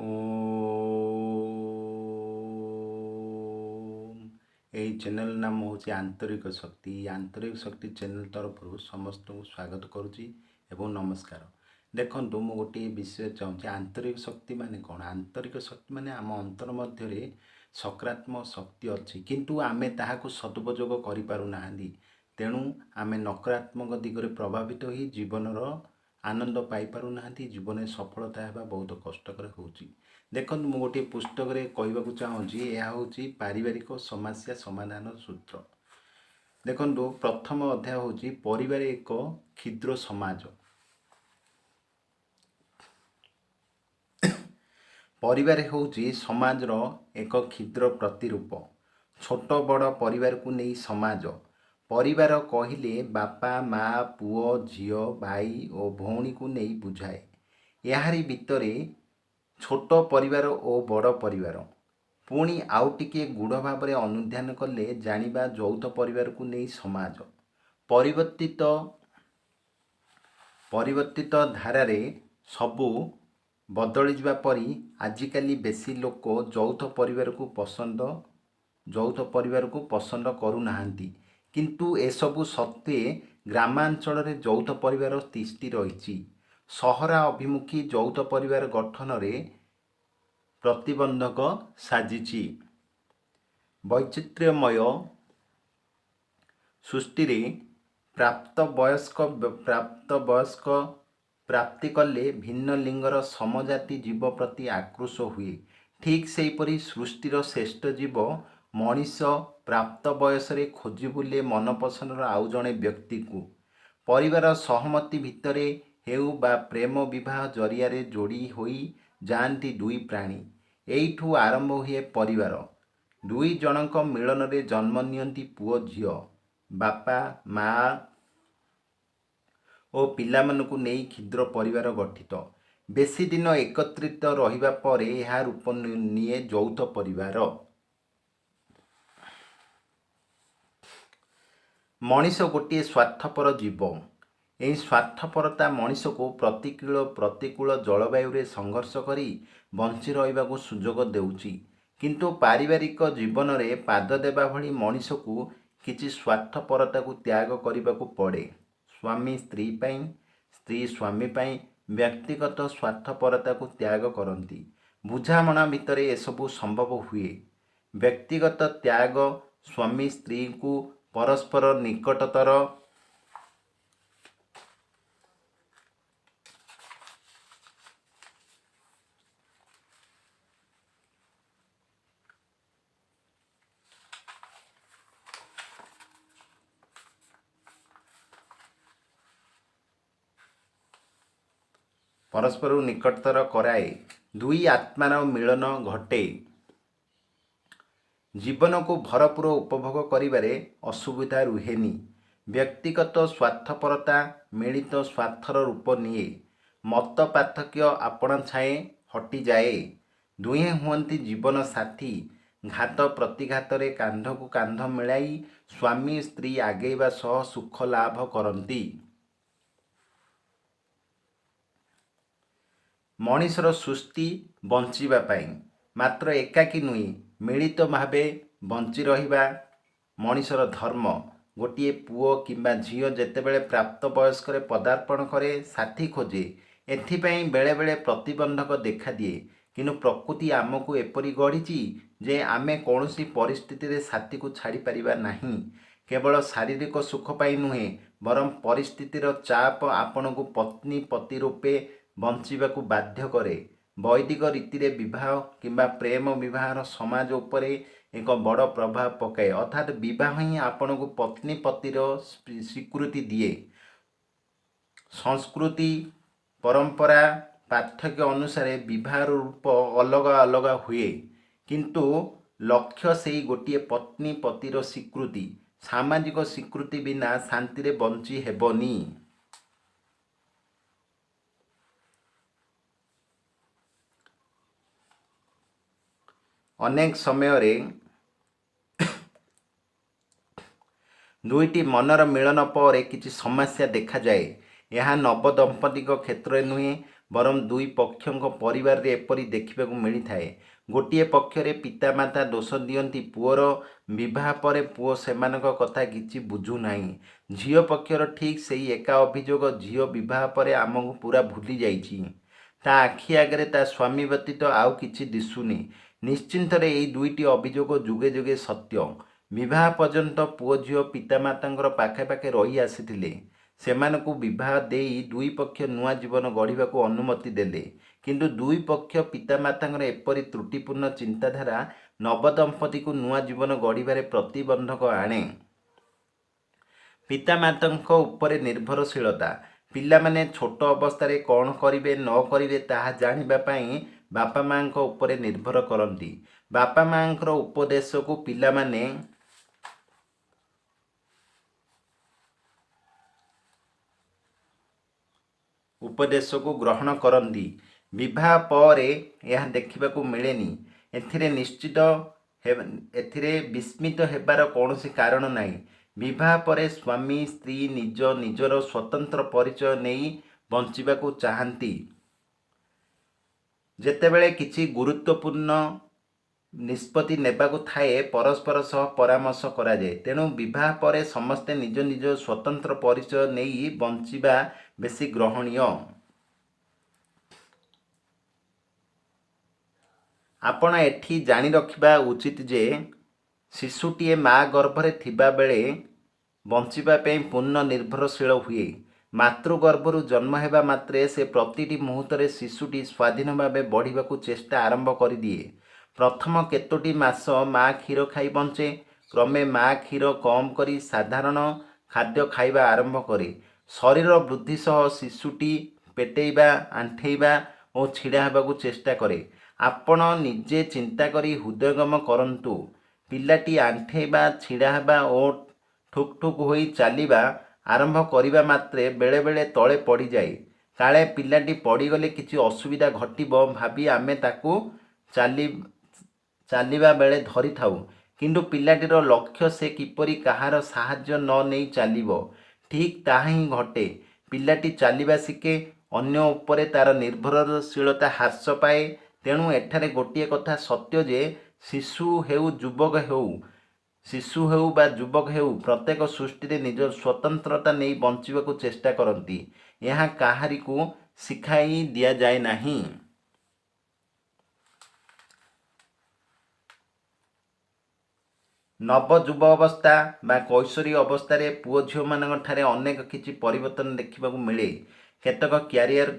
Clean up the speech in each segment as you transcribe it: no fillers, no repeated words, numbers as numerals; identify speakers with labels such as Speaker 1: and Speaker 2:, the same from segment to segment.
Speaker 1: ओम यही चैनल नाम हूँ आंतरिक शक्ति। आंतरिक शक्ति चैनल तरफ समस्त को स्वागत करुच्ची एवं नमस्कार। देखो मु गोटे विषय चाहूँगी आंतरिक शक्ति माने कौन। आंतरिक शक्ति माने आम अंतर मध्य सकारात्मक शक्ति अच्छी किंतु आमे ताहाकु सदुपयोग करि पारु नाहंदी। तेणु आमे नकारात्मक दिगरे प्रभावित हो जीवनर आनंद पाई पारु नाहंती। जीवन सफलता हेबा बहुत कष्टकर होउची। देखो मु गोटे पुस्तक रे कहबाकू चाहूँगी यह होची पारिवारिक समस्या समाधान सूत्र। देखो प्रथम अध्याय होची परिवार एक क्षुद्र समाज। परिवार होची समाज रो एक क्षुद्र प्रतिरूप। छोट बड़ परिवार को नहीं समाज। परिवार कहिले बापा माँ पुओ झियो भाई और भौणी को नहीं बुझाए। याहारी भितरे छोट परिवार और बड़ परिवार पुणी आउ टिके गुढ़ भाव में अनुध्यान कले जानिबा यौथ परिवार को नहीं समाज। परिवर्तित धारा रे सबू बदली जा परी आजिकाली बेसी लोक यौथ परिवार को पसंद करू नाहंती। किंतु एसबु सत्वे ग्रामांचल रे यौथ परिवार तिष्ठि रही। सहरा अभिमुखी यौथ परिवार गठन रे प्रतिबंधक साजिछि। वैचित्र्यमय सृष्टि रे प्राप्त वयस्क प्राप्ति कले भिन्न लिंगर समजाति जीव प्रति आक्रोश हुए। ठीक सेहीपरि सृष्टिर श्रेष्ठ जीव मनीष प्राप्त बयस रे खोजी बुले मनपसंदर आउ जणे व्यक्ति को। परिवार सहमति भितरे हेउ बा प्रेम विवाह जरिया रे जोड़ी होई जाती दुई प्राणी। एइठू आरंभ हुए परिवार। दुई जनक मिलन रे जन्म नियंती पुओ झियो। बापा माँ और पिलामानकु नेई क्षुद्र परिवार गठित। बेसी दिन एकत्रित रहिबा परे यह रूप निये यौथ परिवार। मनीष गोटे स्वार्थपर जीव। यही स्वार्थपरता मनीष को प्रतिकूल जलवायु रे संघर्ष करी बंची रहिबा को सुजोग देउची। किंतु पारिवारिक जीवन रे पाद देबा भली मनीष को किछि स्वार्थपरता को त्याग करिबा को पड़े। स्वामी स्त्री पाई, स्त्री स्वामी पाई व्यक्तिगत स्वार्थपरता को त्याग करती। बुझामणा भितरे एसबू संभव हुए। व्यक्तिगत त्याग स्वामी स्त्री को परस्पर निकटतर कराए। दुई आत्मार मिलन घटे। जीवन को भरपूर उपभोग करिबारे असुविधा रुहेनी। व्यक्तिगत स्वार्थपरता मिलित स्वार्थर रूप निए। मत पार्थक्य आपण छाए हटि जाए। दुहे हुअंती जीवन साथी। घात प्रतिघात रे कांध को कांध मिलाई स्वामी स्त्री आगेबा सह सुख लाभ करती। मनीषर सृष्टि बंचिबा पाई मात्र एकाकी नुई मिलित भावे बंची रहिबा मनीषर धर्म। गोटे पुओ किंबा झियो जेतेबेले प्राप्त वयस्क पदार्पण करे साथी खोजे। एथिपाई बेले बेले प्रतिबंधक देखा दिए। किंतु प्रकृति आमको एपरी गढ़ी जे आमे कौनसी परिस्थिति रे साथी को छाड़ी परिबा नहीं। केवल शारीरिक सुख पाई नुहे बरं परिस्थितिर चाप आपण को पत्नी पति रूपे बंचिबाकू बाध्य करे। वैदिक रीति रे विवाह किंबा प्रेम विवाहर समाज उपरे एक बड़ प्रभाव पकाए। अर्थात विवाह ही आपण को पत्नी पतिर स्वीकृति दिए। संस्कृति परंपरा पार्थक्य अनुसार विवाह रूप अलग अलग हुए किंतु लक्ष्य से गोटे पत्नी पतिर स्वीकृति। सामाजिक स्वीकृति बिना शांति रे बंची हेबनी। अनेक समय रे दुईटी मनर मिलन पर किसी समस्या देखा जाए। यह नव दंपति क्षेत्र नुहे ବରଂ ଦୁଇ ପକ୍ଷଙ୍କ ପରିବାରରେ ଏପରି ଦେଖିବାକୁ ମିଳିଥାଏ। ଗୋଟିଏ ପକ୍ଷରେ ପିତାମାତା ଦୋଷ ଦିଅନ୍ତି ପୁଅର ବିବାହ ପରେ ପୁଅ ସେମାନଙ୍କ କଥା କିଛି ବୁଝୁନାହିଁ। ଝିଅ ପକ୍ଷର ଠିକ୍ ସେଇ ଏକା ଅଭିଯୋଗ, ଝିଅ ବିବାହ ପରେ ଆମକୁ ପୁରା ଭୁଲି ଯାଇଛି। ତା ଆଖି ଆଗରେ ତା ସ୍ୱାମୀ ବ୍ୟତୀତ ଆଉ କିଛି ଦିଶୁନି। ନିଶ୍ଚିନ୍ତରେ ଏଇ ଦୁଇଟି ଅଭିଯୋଗ ଯୁଗେ ଯୁଗେ ସତ୍ୟ। ବିବାହ ପର୍ଯ୍ୟନ୍ତ ପୁଅ ଝିଅ ପିତାମାତାଙ୍କର ପାଖେ ପାଖେ ରହି ଆସିଥିଲେ। ସେମାନଙ୍କୁ ବିବାହ ଦେଇ ଦୁଇ ପକ୍ଷ ନୂଆ ଜୀବନ ଗଢ଼ିବାକୁ ଅନୁମତି ଦେଲେ। କିନ୍ତୁ ଦୁଇ ପକ୍ଷ ପିତାମାତାଙ୍କର ଏପରି ତ୍ରୁଟିପୂର୍ଣ୍ଣ ଚିନ୍ତାଧାରା ନବଦମ୍ପତିକୁ ନୂଆ ଜୀବନ ଗଢ଼ିବାରେ ପ୍ରତିବନ୍ଧକ ଆଣେ। ପିତାମାତାଙ୍କ ଉପରେ ନିର୍ଭରଶୀଳତା। ପିଲାମାନେ ଛୋଟ ଅବସ୍ଥାରେ କ'ଣ କରିବେ ନ କରିବେ ତାହା ଜାଣିବା ପାଇଁ ବାପା ମାଆଙ୍କ ଉପରେ ନିର୍ଭର କରନ୍ତି। ବାପା ମାଆଙ୍କର ଉପଦେଶକୁ ଗ୍ରହଣ କରନ୍ତି। ବିବାହ ପରେ ଏହା ଦେଖିବାକୁ ମିଳେନି। ଏଥିରେ ବିସ୍ମିତ ହେବାର କୌଣସି କାରଣ ନାହିଁ। ବିବାହ ପରେ ସ୍ୱାମୀ ସ୍ତ୍ରୀ ନିଜର ସ୍ୱତନ୍ତ୍ର ପରିଚୟ ନେଇ ବଞ୍ଚିବାକୁ ଚାହାନ୍ତି। ଯେତେବେଳେ କିଛି ଗୁରୁତ୍ୱପୂର୍ଣ୍ଣ ନିଷ୍ପତ୍ତି ନେବାକୁ ଥାଏ ପରସ୍ପର ସହ ପରାମର୍ଶ କରାଯାଏ। ତେଣୁ ବିବାହ ପରେ ସମସ୍ତେ ନିଜ ନିଜ ସ୍ୱତନ୍ତ୍ର ପରିଚୟ ନେଇ ବଞ୍ଚିବା ବେଶୀ ଗ୍ରହଣୀୟ। ଆପଣ ଏଠି ଜାଣି ରଖିବା ଉଚିତ ଯେ ଶିଶୁଟିଏ ମା ଗର୍ଭରେ ଥିବାବେଳେ ବଞ୍ଚିବା ପାଇଁ ପୂର୍ଣ୍ଣ ନିର୍ଭରଶୀଳ ହୁଏ। ମାତୃଗର୍ଭରୁ ଜନ୍ମ ହେବା ମାତ୍ରେ ସେ ପ୍ରତିଟି ମୁହୂର୍ତ୍ତରେ ଶିଶୁଟି ସ୍ୱାଧୀନ ଭାବେ ବଢ଼ିବାକୁ ଚେଷ୍ଟା ଆରମ୍ଭ କରିଦିଏ। ପ୍ରଥମ କେତୋଟି ମାସ ମା କ୍ଷୀର ଖାଇ ବଞ୍ଚେ। କ୍ରମେ ମା କ୍ଷୀର କମ୍ କରି ସାଧାରଣ ଖାଦ୍ୟ ଖାଇବା ଆରମ୍ଭ କରେ। ଶରୀର ବୃଦ୍ଧି ସହ ଶିଶୁଟି ପେଟେଇବା, ଆଣ୍ଠେଇବା ଓ ଛିଡ଼ା ହେବାକୁ ଚେଷ୍ଟା କରେ। ଆପଣ ନିଜେ ଚିନ୍ତା କରି ହୃଦୟଙ୍ଗମ କରନ୍ତୁ। ପିଲାଟି ଆଣ୍ଠେଇବା, ଛିଡ଼ା ହେବା ଓ ଠୁକ୍ ଠୁକ୍ ହୋଇ ଚାଲିବା ଆରମ୍ଭ କରିବା ମାତ୍ରେ ବେଳେବେଳେ ତଳେ ପଡ଼ିଯାଏ। କାଳେ ପିଲାଟି ପଡ଼ିଗଲେ କିଛି ଅସୁବିଧା ଘଟିବ ଭାବି ଆମେ ତାକୁ ଚାଲିବା ବେଳେ ଧରିଥାଉ। କିନ୍ତୁ ପିଲାଟିର ଲକ୍ଷ୍ୟ ସେ କିପରି କାହାର ସାହାଯ୍ୟ ନ ନେଇ ଚାଲିବ। ଠିକ୍ ତାହା ହିଁ ଘଟେ। ପିଲାଟି ଚାଲିବା ଶିଖେ, ଅନ୍ୟ ଉପରେ ତା'ର ନିର୍ଭରଶୀଳତା ହ୍ରାସ ପାଏ। ତେଣୁ ଏଠାରେ ଗୋଟିଏ କଥା ସତ୍ୟ ଯେ ଶିଶୁ ହେଉ ବା ଯୁବକ ହେଉ ପ୍ରତ୍ୟେକ ସୃଷ୍ଟିରେ ନିଜ ସ୍ୱତନ୍ତ୍ରତା ନେଇ ବଞ୍ଚିବାକୁ ଚେଷ୍ଟା କରନ୍ତି। ଏହା କାହାରିକୁ ଶିଖାଇ ଦିଆଯାଏ ନାହିଁ। ନବଯୁବ ଅବସ୍ଥା ବା କୈଶୋରୀ ଅବସ୍ଥାରେ ପୁଅ ଝିଅମାନଙ୍କଠାରେ ଅନେକ କିଛି ପରିବର୍ତ୍ତନ ଦେଖିବାକୁ ମିଳେ। କେତେକ କ୍ୟାରିୟର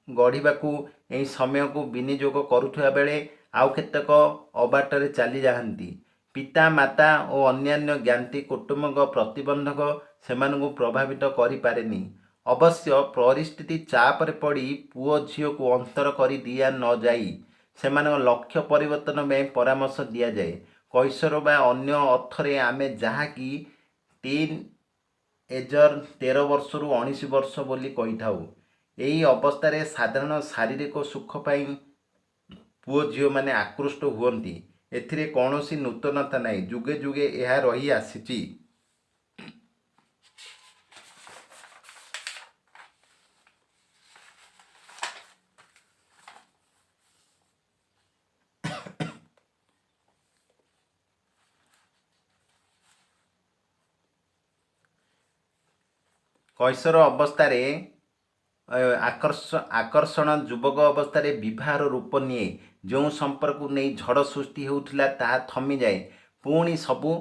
Speaker 1: ଗଢ଼ିବାକୁ ଏହି ସମୟକୁ ବିନିଯୋଗ କରୁଥିବା ବେଳେ ଆଉ କେତେକ ଅବାଟରେ ଚାଲିଯାଆନ୍ତି। ପିତା ମାତା ଓ ଅନ୍ୟାନ୍ୟ ଜ୍ଞାତି କୁଟୁମ୍ବଙ୍କ ପ୍ରତିବନ୍ଧକ ସେମାନଙ୍କୁ ପ୍ରଭାବିତ କରିପାରେନି। ଅବଶ୍ୟ ପରିସ୍ଥିତି ଚାପରେ ପଡ଼ି ପୁଅ ଝିଅକୁ ଅନ୍ତର କରି ଦିଆ ନ ଯାଇ ସେମାନଙ୍କ ଲକ୍ଷ୍ୟ ପରିବର୍ତ୍ତନ ପାଇଁ ପରାମର୍ଶ ଦିଆଯାଏ। କୈଶୋର ବା ଅନ୍ୟ ଅର୍ଥରେ ଆମେ ଯାହାକି ଟିନ୍ ଏଜର 13 ବର୍ଷରୁ 19 ବର୍ଷ ବୋଲି କହିଥାଉ। ଏହି ଅବସ୍ଥାରେ ସାଧାରଣ ଶାରୀରିକ ସୁଖ ପାଇଁ ପୁଅ ଝିଅମାନେ ଆକୃଷ୍ଟ ହୁଅନ୍ତି। ଏଥିରେ କୌଣସି ନୂତନତା ନାହିଁ, ଯୁଗେ ଯୁଗେ ଏହା ରହି ଆସିଛି। କୈଶୋର ଅବସ୍ଥାରେ ଆକର୍ଷଣ ଯୁବକ ଅବସ୍ଥାରେ ବିବାହର ରୂପ ନିଏ। ଯେଉଁ ସମ୍ପର୍କକୁ ନେଇ ଝଡ଼ ସୃଷ୍ଟି ହେଉଥିଲା ତାହା ଥମିଯାଏ। ପୁଣି ସବୁ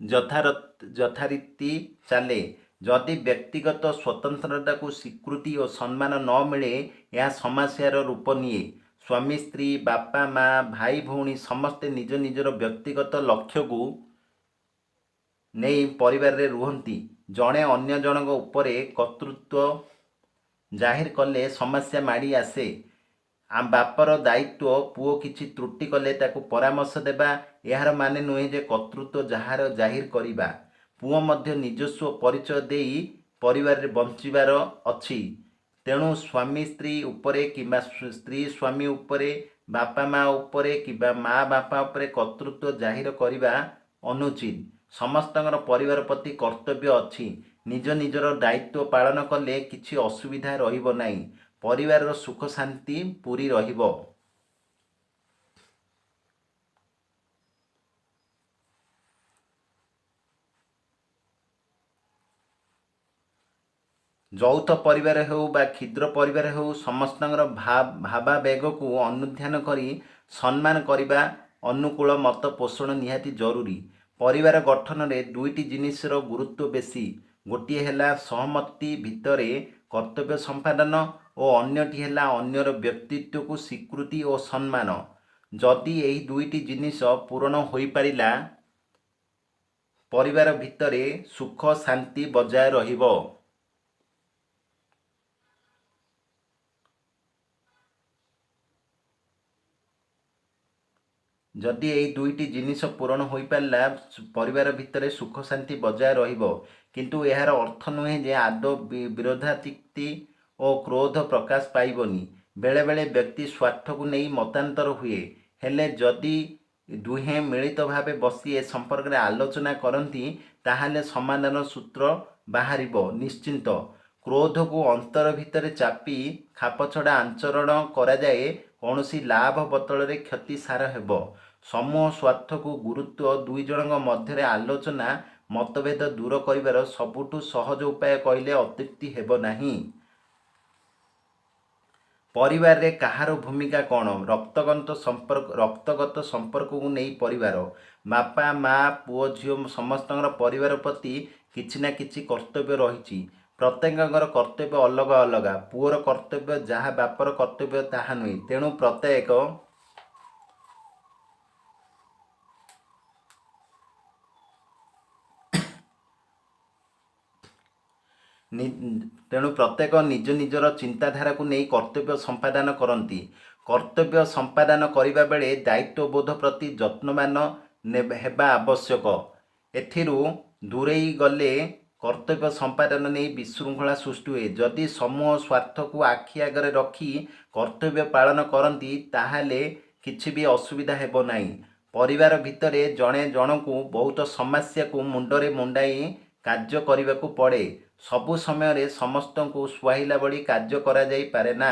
Speaker 1: ଯଥାରୀତି ଚାଲେ। ଯଦି ବ୍ୟକ୍ତିଗତ ସ୍ୱତନ୍ତ୍ରତାକୁ ସ୍ୱୀକୃତି ଓ ସମ୍ମାନ ନ ମିଳେ ଏହା ସମସ୍ୟାର ରୂପ ନିଏ। ସ୍ୱାମୀ ସ୍ତ୍ରୀ, ବାପା ମା, ଭାଇ ଭଉଣୀ ସମସ୍ତେ ନିଜ ନିଜର ବ୍ୟକ୍ତିଗତ ଲକ୍ଷ୍ୟକୁ ନେଇ ପରିବାରରେ ରୁହନ୍ତି। ଜଣେ ଅନ୍ୟ ଜଣଙ୍କ ଉପରେ କର୍ତ୍ତୃତ୍ୱ ଜାହିର କଲେ ସମସ୍ୟା ମାଡ଼ି ଆସେ। ବାପର ଦାୟିତ୍ୱ ପୁଅ କିଛି ତ୍ରୁଟି କଲେ ତାକୁ ପରାମର୍ଶ ଦେବା। ଏହାର ମାନେ ନୁହେଁ ଯେ କର୍ତ୍ତୃତ୍ୱ ଜାହିର କରିବା। ପୁଅ ମଧ୍ୟ ନିଜସ୍ୱ ପରିଚୟ ଦେଇ ପରିବାରରେ ବଞ୍ଚିବାର ଅଛି। ତେଣୁ ସ୍ୱାମୀ ସ୍ତ୍ରୀ ଉପରେ କିମ୍ବା ସ୍ତ୍ରୀ ସ୍ୱାମୀ ଉପରେ, ବାପା ମା ଉପରେ କିମ୍ବା ମା ବାପା ଉପରେ କର୍ତ୍ତୃତ୍ୱ ଜାହିର କରିବା ଅନୁଚିତ। ସମସ୍ତଙ୍କର ପରିବାର ପ୍ରତି କର୍ତ୍ତବ୍ୟ ଅଛି। ନିଜ ନିଜର ଦାୟିତ୍ୱ ପାଳନ କଲେ କିଛି ଅସୁବିଧା ରହିବ ନାହିଁ। ପରିବାରର ସୁଖ ଶାନ୍ତି ପୂରି ରହିବ। ଯୌଥ ପରିବାର ହେଉ ବା କ୍ଷୁଦ୍ର ପରିବାର ହେଉ, ସମସ୍ତଙ୍କର ଭାବାବେଗକୁ ଅନୁଧ୍ୟାନ କରି ସମ୍ମାନ କରିବା, ଅନୁକୂଳ ମତ ପୋଷଣ ନିହାତି ଜରୁରୀ। ପରିବାର ଗଠନରେ ଦୁଇଟି ଜିନିଷର ଗୁରୁତ୍ୱ ବେଶୀ। ଗୋଟିଏ ହେଲା ସହମତି ଭିତରେ କର୍ତ୍ତବ୍ୟ ସମ୍ପାଦନ ଓ ଅନ୍ୟଟି ହେଲା ଅନ୍ୟର ବ୍ୟକ୍ତିତ୍ୱକୁ ସ୍ୱୀକୃତି ଓ ସମ୍ମାନ। ଯଦି ଏହି ଦୁଇଟି ଜିନିଷ ପୂରଣ ହୋଇପାରିଲା, ପରିବାର ଭିତରେ ସୁଖ ଶାନ୍ତି ବଜାୟ ରହିବ। ଯଦି ଏହି ଦୁଇଟି ଜିନିଷ ପୂରଣ ହୋଇପାରିଲା, ପରିବାର ଭିତରେ ସୁଖ ଶାନ୍ତି ବଜାୟ ରହିବ। କିନ୍ତୁ ଏହାର ଅର୍ଥ ନୁହେଁ ଯେ ଆଦୌ ବିରୋଧାତୀତି ଓ କ୍ରୋଧ ପ୍ରକାଶ ପାଇବନି। ବେଳେବେଳେ ବ୍ୟକ୍ତି ସ୍ୱାର୍ଥକୁ ନେଇ ମତାନ୍ତର ହୁଏ। ହେଲେ ଯଦି ଦୁହେଁ ମିଳିତ ଭାବେ ବସି ଏ ସମ୍ପର୍କରେ ଆଲୋଚନା କରନ୍ତି, ତାହେଲେ ସମାଧାନର ସୂତ୍ର ବାହାରିବ ନିଶ୍ଚିନ୍ତ। କ୍ରୋଧକୁ ଅନ୍ତର ଭିତରେ ଚାପି ଖାପଛଡ଼ା ଆଚରଣ କରାଯାଏ, କୌଣସି ଲାଭ ବଦଳରେ କ୍ଷତି ସାର ହେବ। ସମୂହ ସ୍ୱାର୍ଥକୁ ଗୁରୁତ୍ୱ ଦୁଇ ଜଣଙ୍କ ମଧ୍ୟରେ ଆଲୋଚନା ମତଭେଦ ଦୂର କରିବାର ସବୁଠୁ ସହଜ ଉପାୟ କହିଲେ ଅତ୍ୟୁକ୍ତି ହେବ ନାହିଁ। ପରିବାରରେ କାହାର ଭୂମିକା କ'ଣ? ରକ୍ତଗତ ସମ୍ପର୍କକୁ ନେଇ ପରିବାର। ବାପା ମା ପୁଅ ଝିଅ ସମସ୍ତଙ୍କର ପରିବାର ପ୍ରତି କିଛି ନା କିଛି କର୍ତ୍ତବ୍ୟ ରହିଛି। ପ୍ରତ୍ୟେକଙ୍କର କର୍ତ୍ତବ୍ୟ ଅଲଗା ଅଲଗା। ପୁଅର କର୍ତ୍ତବ୍ୟ ଯାହା ବାପର କର୍ତ୍ତବ୍ୟ ତାହା ନୁହେଁ। ତେଣୁ ପ୍ରତ୍ୟେକ ନିଜ ନିଜର ଚିନ୍ତାଧାରାକୁ ନେଇ କର୍ତ୍ତବ୍ୟ ସମ୍ପାଦନ କରନ୍ତି। କର୍ତ୍ତବ୍ୟ ସମ୍ପାଦନ କରିବା ବେଳେ ଦାୟିତ୍ୱବୋଧ ପ୍ରତି ଯତ୍ନବାନ ହେବା ଆବଶ୍ୟକ। ଏଥିରୁ ଦୂରେଇ ଗଲେ କର୍ତ୍ତବ୍ୟ ସମ୍ପାଦନ ନେଇ ବିଶୃଙ୍ଖଳା ସୃଷ୍ଟି ହୁଏ। ଯଦି ସମୂହ ସ୍ୱାର୍ଥକୁ ଆଖି ଆଗରେ ରଖି କର୍ତ୍ତବ୍ୟ ପାଳନ କରନ୍ତି, ତାହେଲେ କିଛି ବି ଅସୁବିଧା ହେବ ନାହିଁ। ପରିବାର ଭିତରେ ଜଣେ ଜଣଙ୍କୁ ବହୁତ ସମସ୍ୟାକୁ ମୁଣ୍ଡରେ ମୁଣ୍ଡାଇ କାର୍ଯ୍ୟ କରିବାକୁ ପଡ଼େ। ସବୁ ସମୟରେ ସମସ୍ତଙ୍କୁ ସୁହାଇଲା ଭଳି କାର୍ଯ୍ୟ କରାଯାଇପାରେ ନା।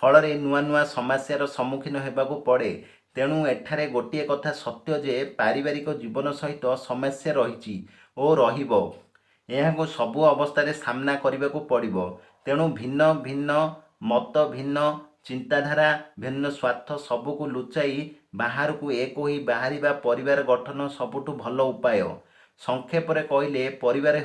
Speaker 1: ଫଳରେ ନୂଆ ନୂଆ ସମସ୍ୟାର ସମ୍ମୁଖୀନ ହେବାକୁ ପଡ଼େ। ତେଣୁ ଏଠାରେ ଗୋଟିଏ କଥା ସତ୍ୟ ଯେ ପାରିବାରିକ ଜୀବନ ସହିତ ସମସ୍ୟା ରହିଛି ଓ ରହିବ। ଏହାକୁ ସବୁ ଅବସ୍ଥାରେ ସାମ୍ନା କରିବାକୁ ପଡ଼ିବ। ତେଣୁ ଭିନ୍ନ ଭିନ୍ନ ମତ, ଭିନ୍ନ ଚିନ୍ତାଧାରା, ଭିନ୍ନ ସ୍ୱାର୍ଥ ସବୁକୁ ଲୁଚାଇ ବାହାରକୁ ଏକ ହୋଇ ବାହାରିବା ପରିବାର ଗଠନ ସବୁଠୁ ଭଲ ଉପାୟ। ସଂକ୍ଷେପରେ କହିଲେ ପରିବାର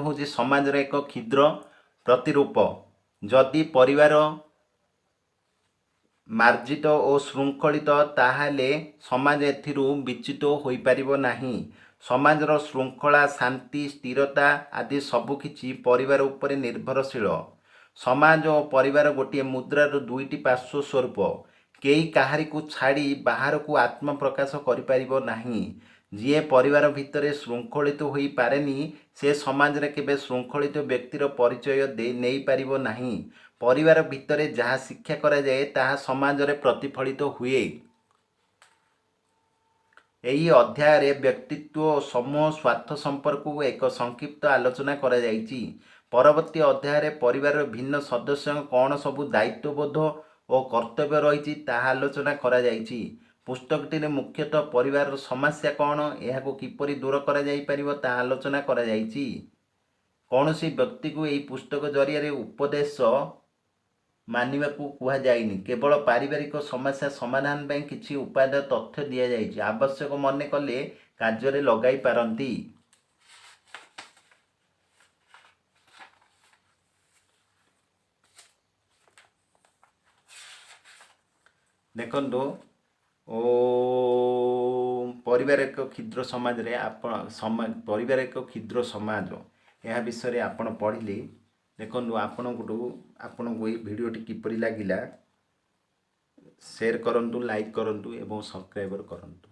Speaker 1: ହେଉଛି ସମାଜର ଏକ କ୍ଷୁଦ୍ର ପ୍ରତିରୂପ। ଯଦି ପରିବାର ମାର୍ଜିତ ଓ ଶୃଙ୍ଖଳିତ, ତାହେଲେ ସମାଜ ଏଥିରୁ ବିଚ୍ୟୁତ ହୋଇପାରିବ ନାହିଁ। ସମାଜର ଶୃଙ୍ଖଳା, ଶାନ୍ତି, ସ୍ଥିରତା ଆଦି ସବୁକିଛି ପରିବାର ଉପରେ ନିର୍ଭରଶୀଳ। ସମାଜ ଓ ପରିବାର ଗୋଟିଏ ମୁଦ୍ରାର ଦୁଇଟି ପାର୍ଶ୍ୱ ସ୍ୱରୂପ। କେହି କାହାରିକୁ ଛାଡ଼ି ବାହାରକୁ ଆତ୍ମପ୍ରକାଶ କରିପାରିବ ନାହିଁ। ଯିଏ ପରିବାର ଭିତରେ ଶୃଙ୍ଖଳିତ ହୋଇପାରେନି, ସେ ସମାଜରେ କେବେ ଶୃଙ୍ଖଳିତ ବ୍ୟକ୍ତିର ପରିଚୟ ନେଇପାରିବ ନାହିଁ। ପରିବାର ଭିତରେ ଯାହା ଶିକ୍ଷା କରାଯାଏ, ତାହା ସମାଜରେ ପ୍ରତିଫଳିତ ହୁଏ। ଏହି ଅଧ୍ୟାୟରେ ବ୍ୟକ୍ତିତ୍ୱ ଓ ସମୂହ ସ୍ୱାର୍ଥ ସମ୍ପର୍କକୁ ଏକ ସଂକ୍ଷିପ୍ତ ଆଲୋଚନା କରାଯାଇଛି। ପରବର୍ତ୍ତୀ ଅଧ୍ୟାୟରେ ପରିବାରର ଭିନ୍ନ ସଦସ୍ୟଙ୍କ କ'ଣ ସବୁ ଦାୟିତ୍ୱବୋଧ ଓ କର୍ତ୍ତବ୍ୟ ରହିଛି ତାହା ଆଲୋଚନା କରାଯାଇଛି। ପୁସ୍ତକଟିରେ ମୁଖ୍ୟତଃ ପରିବାରର ସମସ୍ୟା କ'ଣ, ଏହାକୁ କିପରି ଦୂର କରାଯାଇପାରିବ ତାହା ଆଲୋଚନା କରାଯାଇଛି। କୌଣସି ବ୍ୟକ୍ତିକୁ ଏହି ପୁସ୍ତକ ଜରିଆରେ ଉପଦେଶ ମାନିବାକୁ କୁହାଯାଇନି। କେବଳ ପାରିବାରିକ ସମସ୍ୟା ସମାଧାନ ପାଇଁ କିଛି ଉପାଦେୟ ତଥ୍ୟ ଦିଆଯାଇଛି। ଆବଶ୍ୟକ ମନେ କଲେ କାର୍ଯ୍ୟରେ ଲଗାଇ ପାରନ୍ତି। ଦେଖନ୍ତୁ, ପରିବାର ଏକ କ୍ଷୁଦ୍ର ସମାଜରେ ପରିବାର ଏକ କ୍ଷୁଦ୍ର ସମାଜ, ଏହା ବିଷୟରେ ଆପଣ ପଢ଼ିଲେ। ଦେଖନ୍ତୁ, ଆପଣଙ୍କୁ ଏହି ଭିଡ଼ିଓଟି କିପରି ଲାଗିଲା ସେୟାର କରନ୍ତୁ, ଲାଇକ୍ କରନ୍ତୁ ଏବଂ ସବସ୍କ୍ରାଇବ୍ କରନ୍ତୁ।